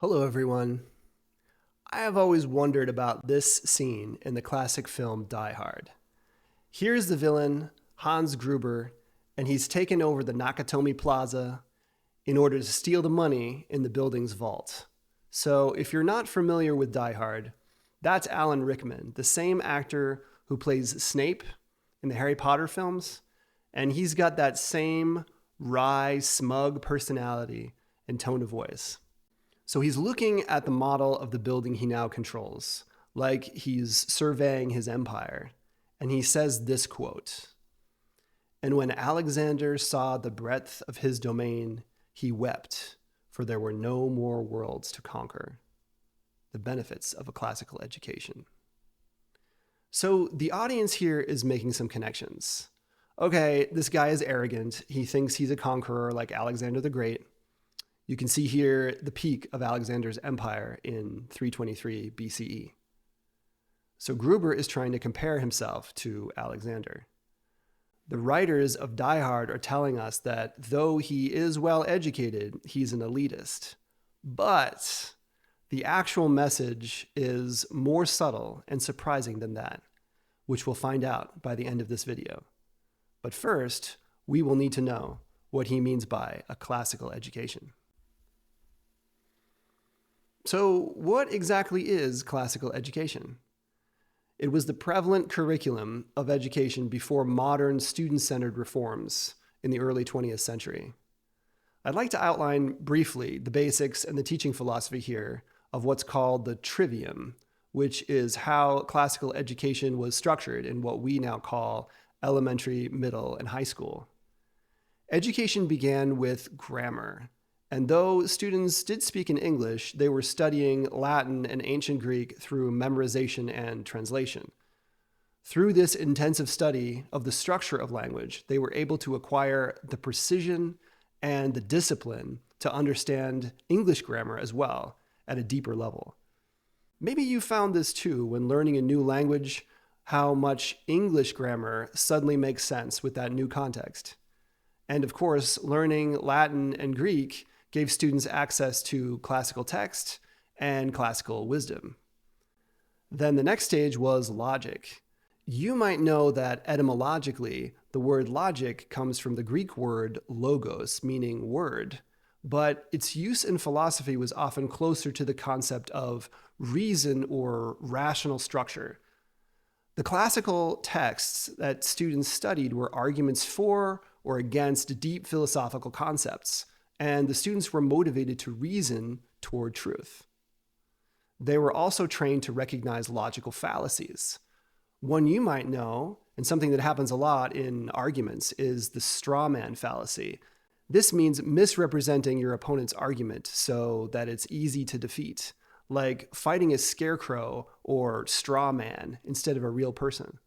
Hello, everyone. I have always wondered about this scene in the classic film Die Hard. Here's the villain, Hans Gruber, and he's taken over the Nakatomi Plaza in order to steal the money in the building's vault. So, if you're not familiar with Die Hard, that's Alan Rickman, the same actor who plays Snape in the Harry Potter films, and he's got that same wry, smug personality and tone of voice. So he's looking at the model of the building he now controls, like he's surveying his empire. And he says this quote, "And when Alexander saw the breadth of his domain, he wept, for there were no more worlds to conquer." The benefits of a classical education. So the audience here is making some connections. Okay, this guy is arrogant. He thinks he's a conqueror like Alexander the Great. You can see here the peak of Alexander's empire in 323 BCE. So Gruber is trying to compare himself to Alexander. The writers of Die Hard are telling us that though he is well educated, he's an elitist. But the actual message is more subtle and surprising than that, which we'll find out by the end of this video. But first, we will need to know what he means by a classical education. So, what exactly is classical education? It was the prevalent curriculum of education before modern student-centered reforms in the early 20th century. I'd like to outline briefly the basics and the teaching philosophy here of what's called the trivium, which is how classical education was structured in what we now call elementary, middle, and high school. Education began with grammar. And though students did speak in English, they were studying Latin and ancient Greek through memorization and translation. Through this intensive study of the structure of language, they were able to acquire the precision and the discipline to understand English grammar as well at a deeper level. Maybe you found this too when learning a new language, how much English grammar suddenly makes sense with that new context. And of course, learning Latin and Greek gave students access to classical text and classical wisdom. Then the next stage was logic. You might know that etymologically, the word logic comes from the Greek word logos, meaning word, but its use in philosophy was often closer to the concept of reason or rational structure. The classical texts that students studied were arguments for or against deep philosophical concepts, and the students were motivated to reason toward truth. They were also trained to recognize logical fallacies. One you might know, and something that happens a lot in arguments, is the straw man fallacy. This means misrepresenting your opponent's argument so that it's easy to defeat, like fighting a scarecrow or straw man instead of a real person.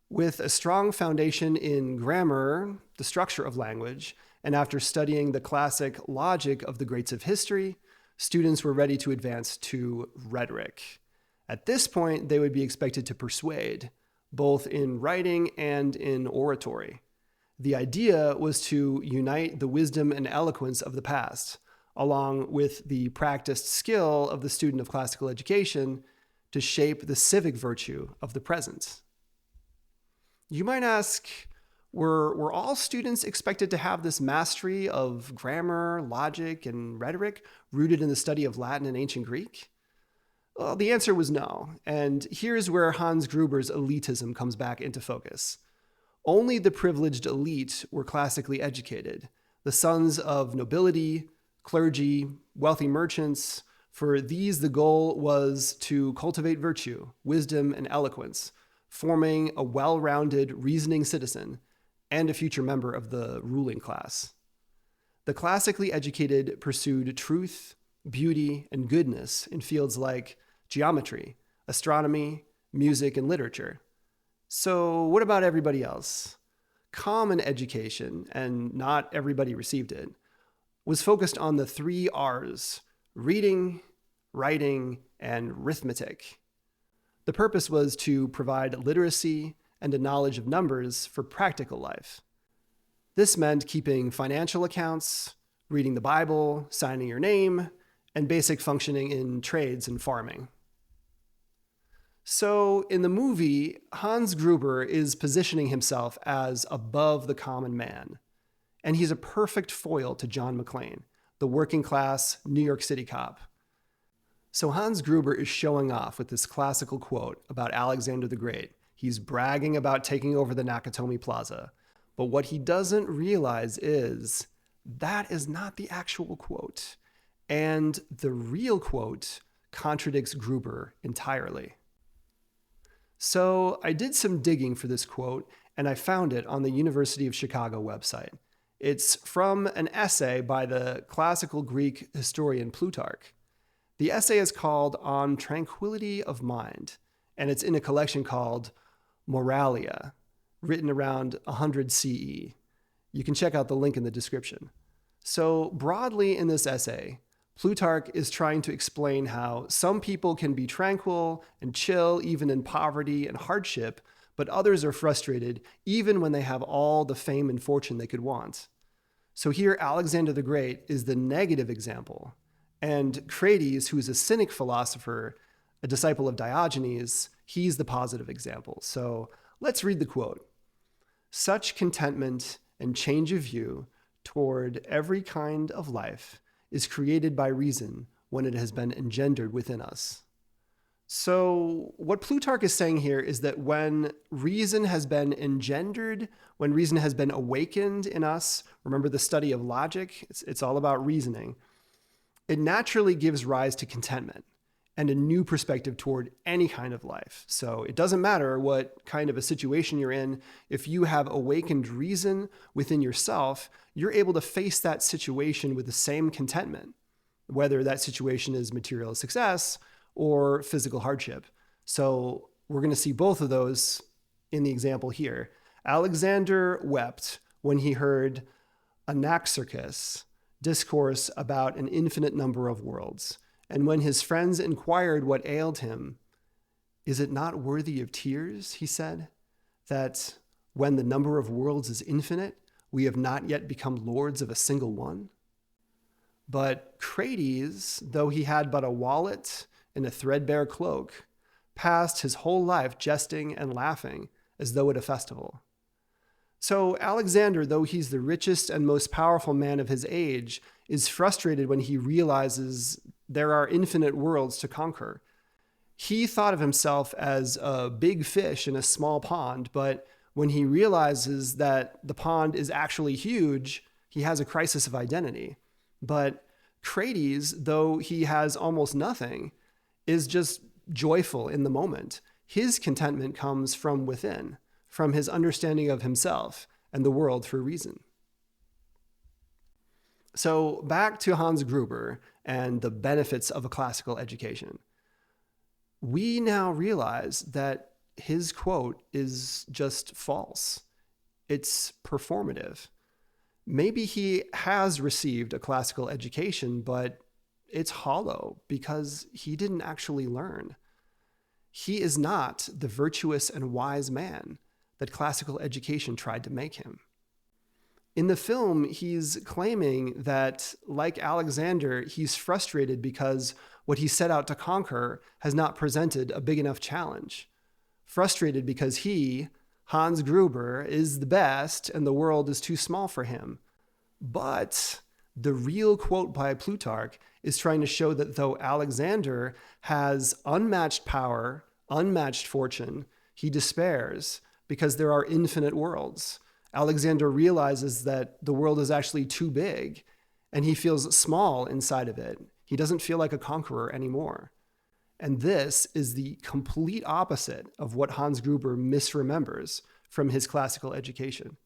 With a strong foundation in grammar, the structure of language, and after studying the classic logic of the greats of history, students were ready to advance to rhetoric. At this point, they would be expected to persuade, both in writing and in oratory. The idea was to unite the wisdom and eloquence of the past, along with the practiced skill of the student of classical education, to shape the civic virtue of the present. You might ask, were all students expected to have this mastery of grammar, logic, and rhetoric rooted in the study of Latin and ancient Greek? Well, the answer was no, and here's where Hans Gruber's elitism comes back into focus. Only the privileged elite were classically educated, the sons of nobility, clergy, wealthy merchants. For these, the goal was to cultivate virtue, wisdom, and eloquence, forming a well-rounded, reasoning citizen and a future member of the ruling class. The classically educated pursued truth, beauty, and goodness in fields like geometry, astronomy, music, and literature. So what about everybody else? Common education, and not everybody received it, was focused on the 3 R's: reading, writing, and arithmetic. The purpose was to provide literacy and a knowledge of numbers for practical life. This meant keeping financial accounts, reading the Bible, signing your name, and basic functioning in trades and farming. So in the movie, Hans Gruber is positioning himself as above the common man, and he's a perfect foil to John McClane, the working class New York City cop. So Hans Gruber is showing off with this classical quote about Alexander the Great. He's bragging about taking over the Nakatomi Plaza. But what he doesn't realize is that is not the actual quote. And the real quote contradicts Gruber entirely. So I did some digging for this quote, and I found it on the University of Chicago website. It's from an essay by the classical Greek historian Plutarch. The essay is called On Tranquillity of Mind, and it's in a collection called Moralia, written around 100 CE. You can check out the link in the description. So broadly in this essay, Plutarch is trying to explain how some people can be tranquil and chill even in poverty and hardship, but others are frustrated even when they have all the fame and fortune they could want. So here Alexander the Great is the negative example, and Crates, who's a Cynic philosopher, a disciple of Diogenes, he's the positive example. So let's read the quote. Such contentment and change of view toward every kind of life is created by reason when it has been engendered within us. So what Plutarch is saying here is that when reason has been engendered, when reason has been awakened in us, remember the study of logic, it's all about reasoning, it naturally gives rise to contentment and a new perspective toward any kind of life. So it doesn't matter what kind of a situation you're in. If you have awakened reason within yourself, you're able to face that situation with the same contentment, whether that situation is material success or physical hardship. So we're going to see both of those in the example here. Alexander wept when he heard Anaxarchus discourse about an infinite number of worlds. And when his friends inquired what ailed him, "Is it not worthy of tears," he said, "that when the number of worlds is infinite, we have not yet become lords of a single one?" But Crates, though he had but a wallet and a threadbare cloak, passed his whole life jesting and laughing as though at a festival. So Alexander, though he's the richest and most powerful man of his age, is frustrated when he realizes there are infinite worlds to conquer. He thought of himself as a big fish in a small pond, but when he realizes that the pond is actually huge, he has a crisis of identity. But Crates, though he has almost nothing, is just joyful in the moment. His contentment comes from within, from his understanding of himself and the world through reason. So back to Hans Gruber and the benefits of a classical education. We now realize that his quote is just false. It's performative. Maybe he has received a classical education, but it's hollow because he didn't actually learn. He is not the virtuous and wise man that classical education tried to make him. In the film, he's claiming that, like Alexander, he's frustrated because what he set out to conquer has not presented a big enough challenge. Frustrated because he, Hans Gruber, is the best and the world is too small for him. But the real quote by Plutarch is trying to show that though Alexander has unmatched power, unmatched fortune, he despairs because there are infinite worlds. Alexander realizes that the world is actually too big and he feels small inside of it. He doesn't feel like a conqueror anymore. And this is the complete opposite of what Hans Gruber misremembers from his classical education.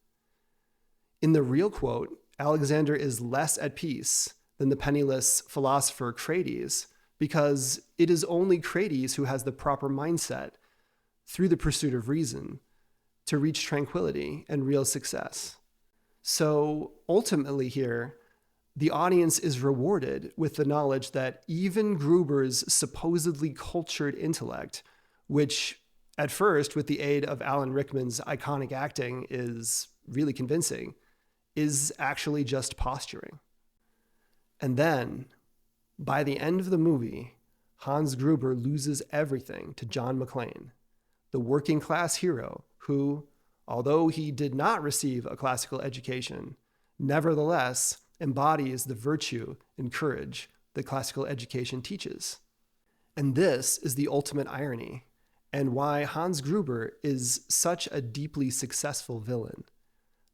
In the real quote, Alexander is less at peace than the penniless philosopher Crates because it is only Crates who has the proper mindset through the pursuit of reason to reach tranquility and real success. So ultimately here, the audience is rewarded with the knowledge that even Gruber's supposedly cultured intellect, which at first, with the aid of Alan Rickman's iconic acting, is really convincing, is actually just posturing. And then By the end of the movie, Hans Gruber loses everything to John McClane, the working class hero who, although he did not receive a classical education, nevertheless embodies the virtue and courage that classical education teaches. And this is the ultimate irony, and why Hans Gruber is such a deeply successful villain.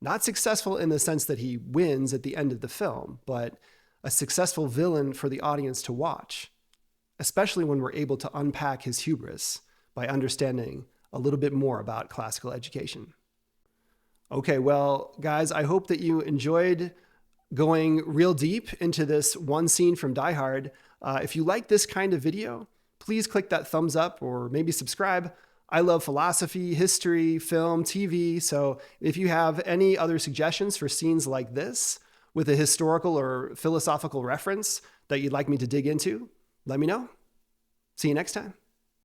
Not successful in the sense that he wins at the end of the film, but a successful villain for the audience to watch, especially when we're able to unpack his hubris by understanding a little bit more about classical education. Okay, well, guys, I hope that you enjoyed going real deep into this one scene from Die Hard. If you like this kind of video, please click that thumbs up or maybe subscribe. I love philosophy, history, film, TV. So if you have any other suggestions for scenes like this with a historical or philosophical reference that you'd like me to dig into, let me know. See you next time.